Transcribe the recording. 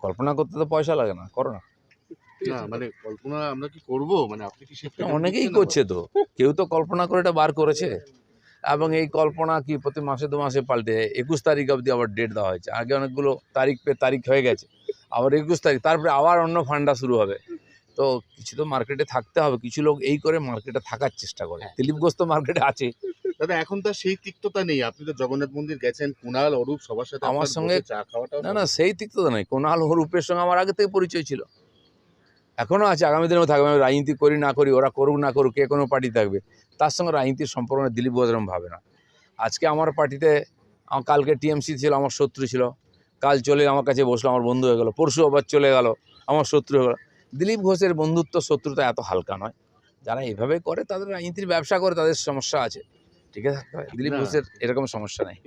কল্পনা করতে তো পয়সা লাগে না, করো না। না মানে কল্পনা আমরা কি করব, মানে আপনি কি সেটা অনেকেই করছে তো, কেউ তো কল্পনা করে এটা বার করেছে। এবং এই কল্পনা কি প্রতি মাসে 2 মাসে পাল্টে 21 তারিখ অবধি আবার ডেট দেওয়া হয়েছে। আগে অনেকগুলো তারিখ হয়ে গেছে, আবার 21 তারিখ, তারপরে আবার অন্য ফান্ডা শুরু হবে। তো কিছু তো মার্কেটে থাকতে হবে, কিছু লোক এই করে মার্কেটে থাকার চেষ্টা করে। দিলীপ ঘোষ তো মার্কেটে আছে। দাদা এখন তো সেই তিক্ততা নেই, আপনি তো জগন্নাথ মন্দির গেছেন, কুণাল অরূপ সবার সাথে আমার আপনার সঙ্গে বসে চা খাওয়াটাও না সেই তিক্ততা নেই। কুণাল রূপের সঙ্গে আমার আগে থেকে পরিচয় ছিল, এখনও আছে, আগামী দিনেও থাকবে। আমি রাজনীতি করি না করি, ওরা করুক না করুক, কে কোনো পার্টি থাকবে, তার সঙ্গে রাজনীতির সম্পর্ক দিলীপ ঘোষ এরকম ভাবে না। আজকে আমার পার্টিতে, কালকে টিএমসি ছিল, আমার শত্রু ছিল, কাল চলে আমার কাছে বসলো, আমার বন্ধু হয়ে গেল, পরশু আবার চলে গেল, আমার শত্রু হয়ে গেল। দিলীপ ঘোষের বন্ধুত্ব শত্রুতা এত হালকা নয়। যারা এভাবে করে তাদের রাজনীতির ব্যবসা করে, তাদের সমস্যা আছে, ঠিক আছে। দিলীপ না। ঘোষের এরকম সমস্যা নেই।